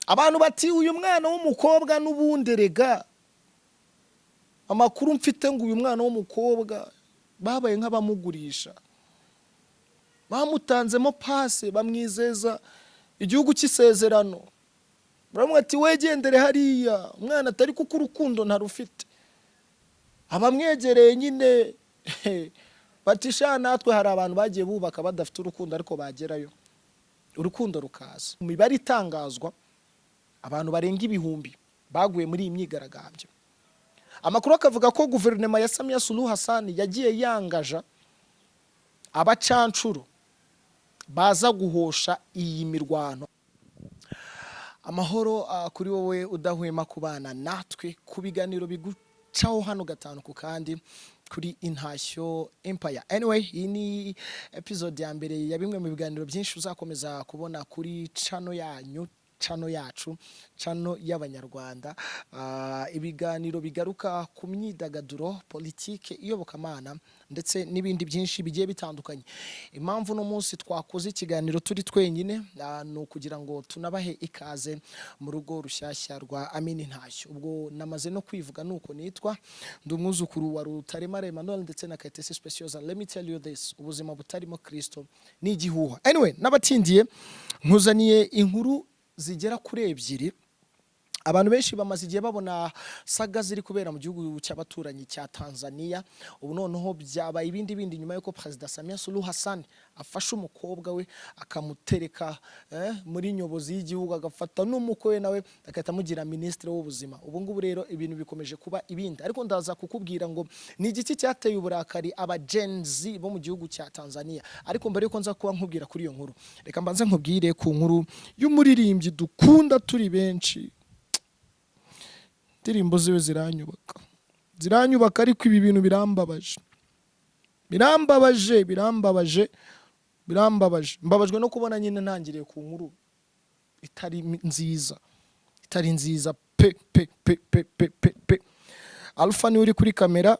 abantu bati uyu mwana w'umukobwa n'ubundi rega amakuru mfite ngo uyu mwana w'umukobwa babaye nk'abamugurisha, bamutanzemo pase bamwizeza igihugu cy'isezerano, baramwe ati wegendere hariya umwana atari kuko urukundo ntarufite. Abamwegereye nyine batisha natwe hari abantu bagiye bubaka badafite urukundo ariko bagerayo urukundo rukaza. Mu mibare itangazwa abantu barenga ibihumbi baguye muri iyi myigaragambyo. Amakuru akavuga ko guverinoma ya Samia Suluhu Hassan yagiye yangaja abacancuro baza guhosha iyi mirwano. Amahoro kuri wowe udahwema kubana natwe ku biganiro bigucaho hano gatanu ku kandi kuri Intashyo Empire. Anyway, iyi ni episode ya mbere ya bimwe mu biganiro byinshi uzakomeza kubona kuri channel yanyu, channel yacu, channel y'Abanyarwanda. Ibiganiro bigaruka ku myidagaduro, politike, iyobokamana ndetse n'ibindi byinshi bigiye bitandukanye. Impamvu no munsi twakoze ikiganiro turi twenyine no kugira ngo tunabahe ikaze mu rugo rushyashya rwa Amin Intashyo. Ubwo namaze no kwivuga nuko nitwa ndumwuzukuru wa Rutaremara Emmanuel ndetse na Kayitesi Speciosa. Let me tell you this, ubuzima butarimo Kristo ni igihuha. Anyway, nabatindiye nkuzaniye inkuru zigera kuri ebyiri. Abantu benshi bamaze igihe babona saga ziri kubera mu gihugu cy'abaturanyi cya Tanzania. Ubu noneho byabaye ibindi nyuma yuko President Samia Suluhu Hassan afashe umukobwa we akamutereka muri nyobozi y'igihugu, agafata n'umukwe we nawe akahita amugira ministre w'ubuzima. Ubu ngubu rero ibintu bikomeje kuba ibindi, ariko ndaza kukubwira ngo ni igiki cyateye uburakari aba Gen Z bo mu gihugu cya Tanzania. Ariko mbere yuko nza kuba nkubwira kuri iyo nkuru, reka mbanze nkubwire ku nkuru y'umuririmbyi dukunda turi benshi. Indirimbo ziwe ziranyubaka ariko ibi bintu birambabaje. Mbabajwe no kubona nyine ntangiriye ku nkuru itari nziza pe. Alpha ni uri kuri kamera,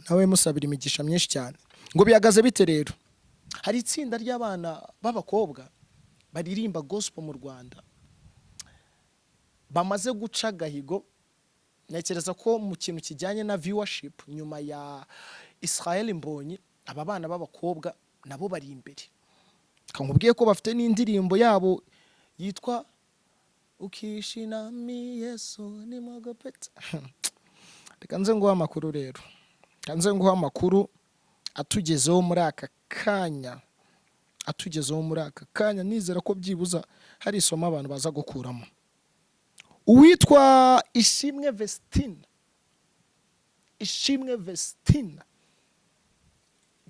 nawe musabira imigisha myinshi cyane. Ngo bihagaze bite rero? Hari itsinda ry'abana b'abakobwa baririmba gospel mu Rwanda bamaze guca gahigo. Ntekereza ko mu kintu kijyanye na viewership nyuma ya Israel Mbonyi, aba bana b'abakobwa nabo bari imbere. Kankubwiye ko bafite n'indirimbo yabo yitwa Ukishina mi Yesu ni magopeta. Reka nze nguha amakuru rero. Kanze nguha amakuru atugezeho muri aka kanya. Nizera ko byibuza hari isomo abantu baza gukuramo. Uwitwa Ishimwe Vestina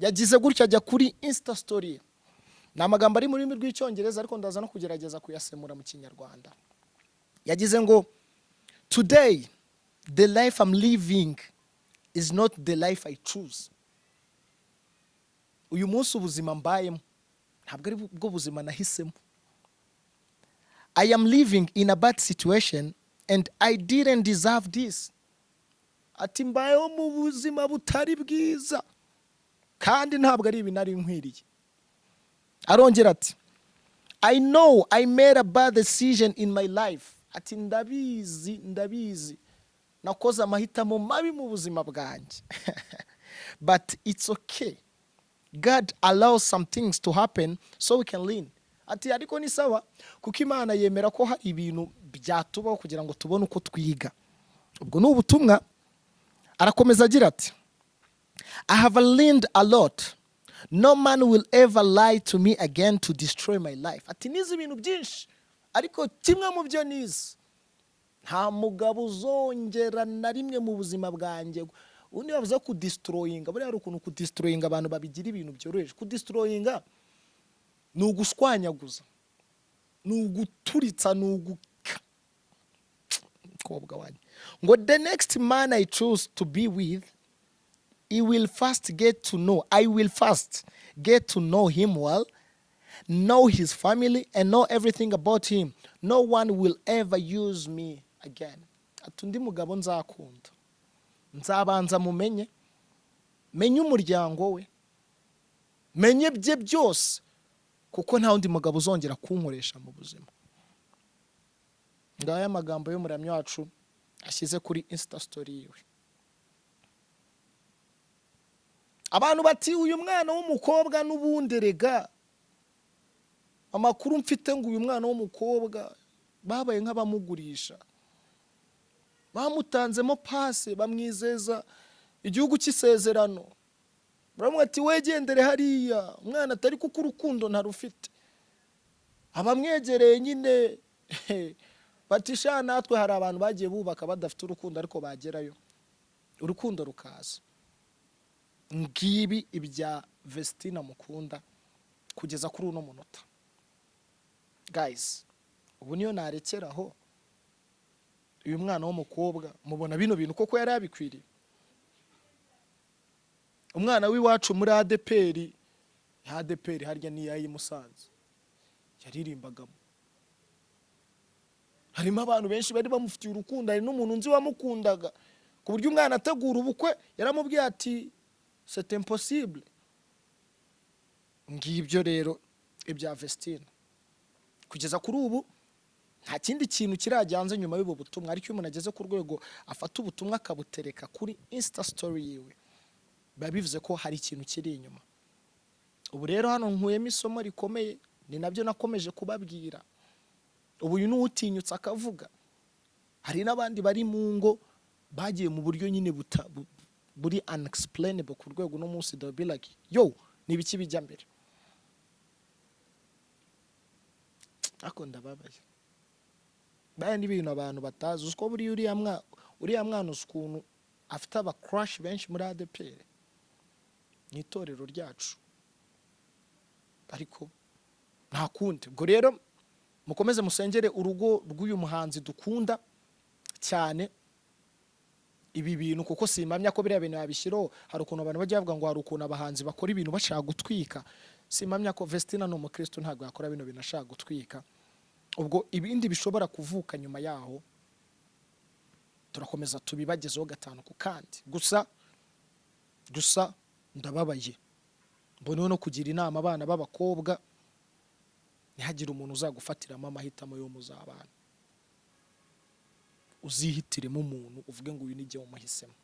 yagize gutya ajya kuri Insta story. Ni amagambo ari mu rurimi rw'icyongereza ariko ndaza no kugerageza kuyasemura mu Kinyarwanda. Yagize ngo, today the life I'm living is not the life I choose. Uyu munsi ubuzima mbayemo ntabwo ari bwo buzima nahisemo. I am living in a bad situation and I didn't deserve this. Ati mbayeho mu buzima butari bwiza kandi ntabwo ari ibinari nkwiriye. Arongera ati, I know I made a bad decision in my life. Ati ndabizi nakoze amahitamo mabi mu buzima bwanjye. But it's okay. God allows some things to happen so we can learn. Ati ariko ni sawa kuko Imana yemera ko hari ibintu byatubaho kugira ngo tubone uko twiga. Ubwo ni ubutumwa. Arakomeza agira ati, I have learned a lot. No man will ever lie to me again to destroy my life. Ati nize ibintu byinshi ariko kimwe mu byo nize, nta mugabo uzongera na rimwe mu buzima bwanjye. Undi yavuze ku destroyinga, buriya ari ukuntu ku destroyinga abantu babigira ibintu byoroheje. Ku destroyinga ni uguswanyaguza, ni uguturitsa, ni ugukobwa wanjye. Ngo the next man I choose to be with, I will first get to know him well, know his family, and know everything about him. No one will ever use me again. Atundi mugabo nzakunda, nzabanza mumenye, menye umuryango we, menye bye byose, kuko nta wundi mugabo uzongera kunkoresha mu buzima. ngaya amagambo y'umuramyi wacu ashyize kuri Insta story yiwe. Abantu bati uyu mwana w'umukobwa n'ubundi rega, amakuru mfite ngo uyu mwana w'umukobwa babaye nk'abamugurisha, bamutanzemo pase bamwizeza igihugu cy'isezerano, baramwe ati wegendere hariya umwana atari kuko urukundo ntarufite. Abamwegereye nyine batisha natwe hari abantu bagiye bubaka badafite urukundo ariko bagerayo urukundo rukaza. Ngibi ibya Vestina mukunda kugeza kuri uno munota. Guys, ubu niyo narekeraho. Uyu mwana w'umukobwa mubona bino bintu koko yari abikwiriye? Umwana w'iwacu muri ADPR, ADPR harya ni yayi Musanze yaririmbagamo. Harimo abantu benshi bari bamufitiye urukundo, hari n'umuntu nzi wamukundaga ku buryo umwana ategura ubukwe yaramubwiye ati c'est impossible. Ngibyo rero ibya Vestina. Kugeza kuri ubu nta kindi kintu kirajyanze nyuma y'ubu butumwa, ariko umuntu ageze ku rwego afata ubutumwa akabutereka kuri Insta story yiwe, babivuze ko hari ikintu kiri inyuma. Ubu rero hano nkuyemo isomo rikomeye, ni nabyo nakomeje kubabwira. Ubu uyu n'utinyutse akavuga. Hari n'abandi bari mu ngo bagiye mu buryo nyine buri unexplainable ku rwego no munsi do be like yo nibiki bijya mbere. Ako ndababaye. Baya n'ibintu abantu batazi, uko buri uriya mwana ukuntu afite aba crush benshi muri ADPR ni itorero ryacu, ariko nta kundi. Ubwo rero mukomeze musengere urugo rw'uyu muhanzi dukunda cyane ibi bintu, kuko simpamya ko biriya bintu yabishyiraho. Hari ukuntu abantu bajya bavuga ngo hari ukuntu abahanzi bakora ibintu bashaka gutwika. Simpamya ko Vestina no mukristo ntabwo yakora bino bintu ashaka gutwika. Ubwo ibindi bishobora kuvuka nyuma yaho turakomeza tubibagezeho gatanu ku kandi. Gusa ndababaye, mbone no kugira inama abana b'abakobwa ntihagire umuntu uzagufatiramo amahitamo yo muzabana. Uzihitiremo umuntu uvuge ngo uyu ni jye umuhisemo.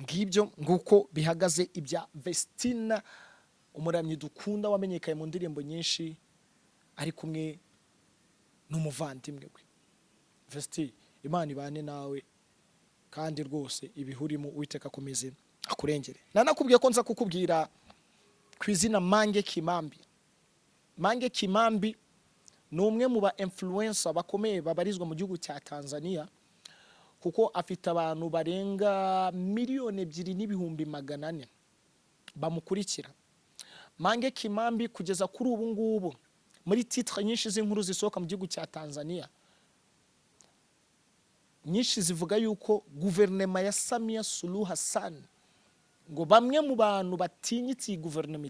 Ngibyo nguko bihagaze ibya Vestina, umuramyi dukunda wamenyekaye mu ndirimbo nyinshi ari kumwe n'umuvandimwe we. Vesti, Imana ibane nawe kandi rwose ibihurimo Uwiteka akomeze akurengere. Nanakubwiye ko nza kukubwira ku izina Mange Kimambi. Mange Kimambi ni umwe mu ba influencer bakomeye babarizwa mu gihugu cya Tanzania, kuko afite abantu barenga 2,200,000 bamukurikira. Mange Kimambi kugeza kuri ubu ngubu muri titre nyinshi z'inkuru zisohoka mu gihugu cya Tanzania, nyinshi zivuga yuko guverinoma ya Samia Suluhu Hassan, ngo bamwe mu bantu batinyitse guverinoma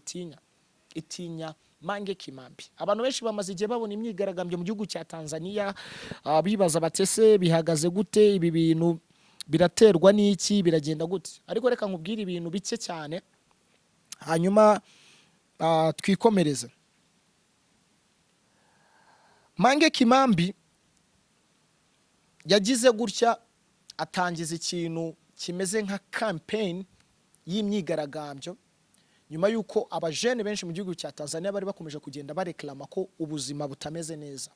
itinya Mange Kimambi. Abantu benshi bamaze igihe babona imyigaragambyo mu gihugu cya Tanzania, bibaza batese bihagaze gute, ibi bintu biraterwa n'iki, biragenda gute. Ariko reka nkubwire ibintu bike cyane hanyuma twikomereze. Mange Kimambi yagize gutya atangiza ikintu kimeze nka campaign y'imyigaragambyo, nyuma yuko abajene benshi mu gihugu cya Tanzania bari bakomeje kugenda bareklama ko ubuzima butameze neza.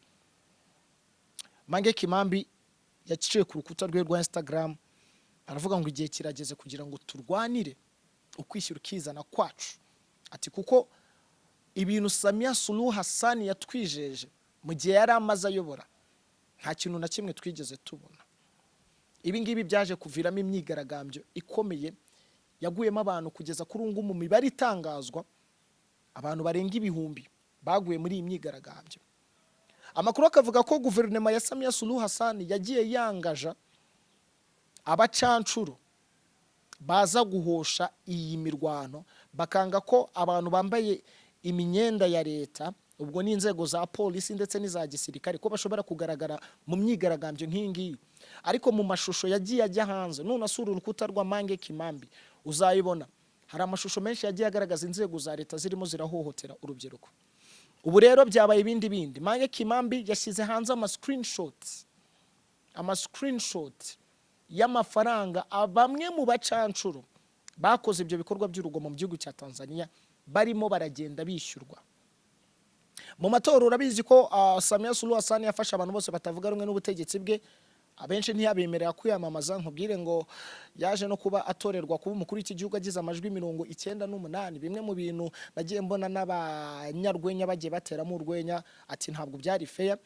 Mange Kimambi yaciye ku rukuta rwe rwa Instagram aravuga ngo igihe kirageze kugira ngo turwanire ukwishyura ukizana kwacu. Ati kuko ibintu Samia Suluhu Hassan yatwijeje mu gihe yari amaze ayobora nta kintu na kimwe twigeze tubona. Ibi ngibi byaje kuviramo imyigaragambyo ikomeye yaguyemo abantu kugeza kuri ungu mu mibare itangazwa abantu barenga 1,000 baguye muri iyi myigaragambyo. Amakuru akavuga ko guverinoma ya Samia Suluhu Hassan yagiye yangaja abacancuro baza guhosha iyi mirwano, bakanga ko abantu bambaye imyenda ya leta, ubwo ni inzego za polisi ndetse n'iza gisirikare, ko bashobora kugaragara mu myigaragambyo nk'ingiyi. Ariko mu mashusho yagiye ajya hanze, none asura urukuta rwa Mange Kimambi uzayibona hari amashusho menshi yagiye agaragaza inzego za leta zirimo zirahohotera urubyiruko. Ubu rero byabaye ibindi. Mange Kimambi yashyize hanze ama screenshots screenshot y'amafaranga bamwe mu bacancuro bakoze ibyo bikorwa by'urugomo mu gihugu cya Tanzania barimo baragenda bishyurwa. Mu matora urabizi ko Samia Suluhu Hassan yafashe abantu bose batavuga rumwe n'ubutegetsi bwe, abenshi ntiyabemerera kwiyamamaza. Nkubwire ngo yaje no kuba atorerwa kuba umukuru w'iki gihugu agize amajwi 98. Bimwe mu bintu nagiye mbona n'abanyarwenya bagiye bateramo urwenya ati ntabwo byari fair.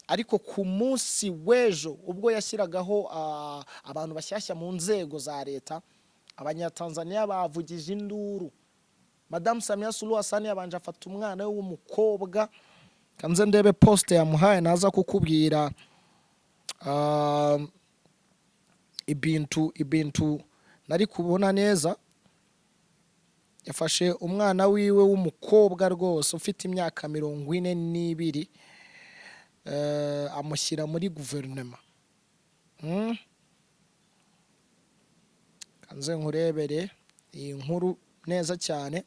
Ariko ku munsi w'ejo ubwo yashyiragaho abantu bashyashya mu nzego za leta, abanyatanzania bavugije induru. Madame Samia Suluhu Hassan yabanje afata umwana we w'umukobwa, kanze ndebe post yamuhaye naza kukubwira ibintu nari kubona neza. Yafashe umwana wiwe w'umukobwa rwose ufite imyaka 42 amushyira muri guverinoma. Kanze nkurebere iyi nkuru neza cyane.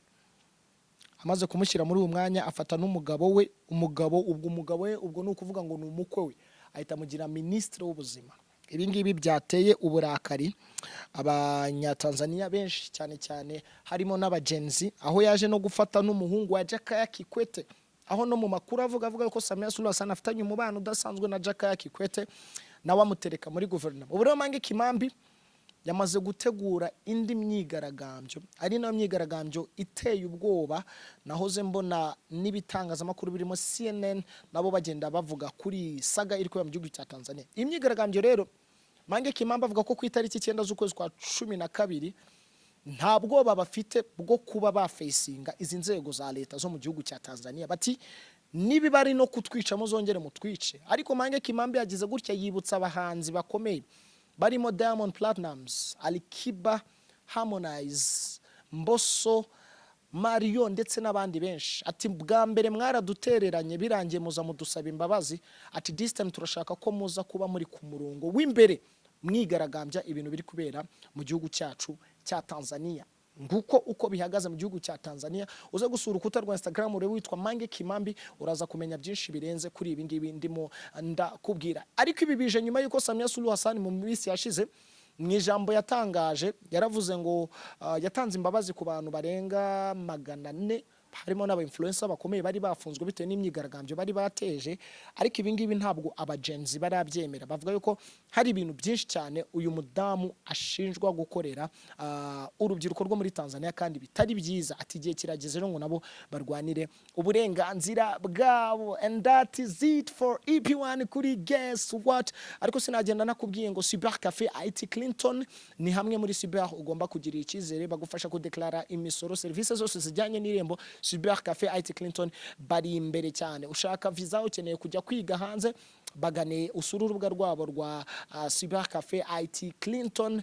Amaze kumushyira muri uwo mwanya afata n'umugabo we, umugabo we ubwo ni ukuvuga ngo ni umukwe we, ahita mugira ministre w'ubuzima. Ibi ngibi byateye uburakari abanyatanzania benshi, cyane cyane harimo n'abagenzi, aho yaje no gufata n'umuhungu wa Jakaya Kikwete, aho no mu makuru avuga ko Samia Suluhu Hassan afitanye umubano udasanzwe na Jakaya Kikwete, nawe amutereka muri guverinoma. Ubu rero Mange Kimambi yamaze gutegura indi myigaragambyo, ari nayo myigaragambyo iteye ubwoba. Nahoze mbona n'ibitangazamakuru birimo CNN nabo bagenda bavuga kuri saga iri kuba mu gihugu cya Tanzania. Imyigaragambyo rero Mange Kimambi avuga ko ku itariki 9 z'ukwezi kwa 12 nta bwoba bafite bwo kuba bafacinga izi nzego za leta zo mu gihugu cya Tanzania. Bati nibi bari no kutwica muzongere mutwice. Ariko Mange Kimambi yagize gutya yibutsa abahanzi bakomeye barimo Diamond Platnumz, Alikiba, Harmonize, Mbosso, Mario ndetse n'abandi benshi. Ati bwa mbere mwaradutereranye birangiye muza mudusaba imbabazi, ati this time turashaka ko muza kuba muri ku murongo w'imbere mwigaragambya ibintu biri kubera mu gihugu cyacu cya Tanzania. Nguko uko bihagaze mu gihugu cya Tanzania. Uza gusura urukuta rwa Instagram ure witwa Mange Kimambi uraza kumenya byinshi birenze kuri ibi ngibi ndimo ndakubwira. Ariko ibi bije nyuma yuko Samia Suluhu Hassan mu minsi yashize mu ijambo yatangaje yaravuze ngo yatanze imbabazi ku bantu barenga 400, harimo n'aba influencer bakomeye bari bafunzwe bitewe n'imyigaragambyo bari bateje. Ariko ibi ngibi ntabwo abagenzi barabyemera, bavuga yuko hari ibintu byinshi cyane uyu mudamu ashinjwa gukorera urubyiruko rwo muri Tanzania kandi bitari byiza. Ati igihe kirageze ngo nabo barwanire uburenganzira bwabo. And that is it for EP1 kuri Guess What. Ariko sinagenda nakubwiye ngo Cyber Cafe IT Clinton ni hamwe muri cyber ugomba kugira icyizere, bagufasha kudeklara imisoro, services zose zijyanye n'irembo. Cyber Cafe IT Clinton bari imbere cyane. Ushaka visa ukeneye kujya kwiga hanze, bagane usura urubuga rwabo rwa Cyber Cafe IT Clinton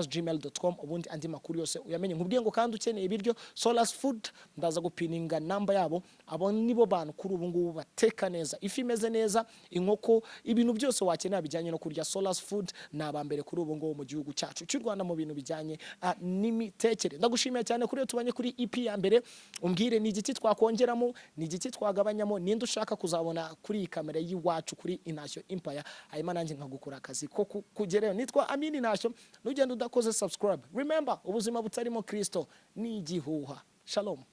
@gmail.com. ubundi andi makuru yose uyamenye. Nkubwiye ngo kandi ukeneye ibiryo Solas Food ndaza gupininga namba yabo. Abo nibo bantu kuri ubu ngubu bateka neza, ifi imeze neza, inkoko, ibintu byose wakenera bijyanye no kurya. Solas Food nabambere kuri ubu ngubu mu gihugu cyacu cy'u Rwanda mu bintu bijyanye n'imitekere. Ndagushimiye cyane kuri tubanye kuri EP ya mbere. Umbwire ni igiki twakongeramo, ni igiki twagabanyamo, ninde ushaka kuzabona kuri iyi kamera y'iwacu kuri Intashyo Empire, hanyuma nanjye nkagukora akazi ko kugereyo. Nitwa Amini Ntashyo, nugenda udakoze subscribe. Remember, ubuzima butarimo Kristo ni igihuha. Shalom.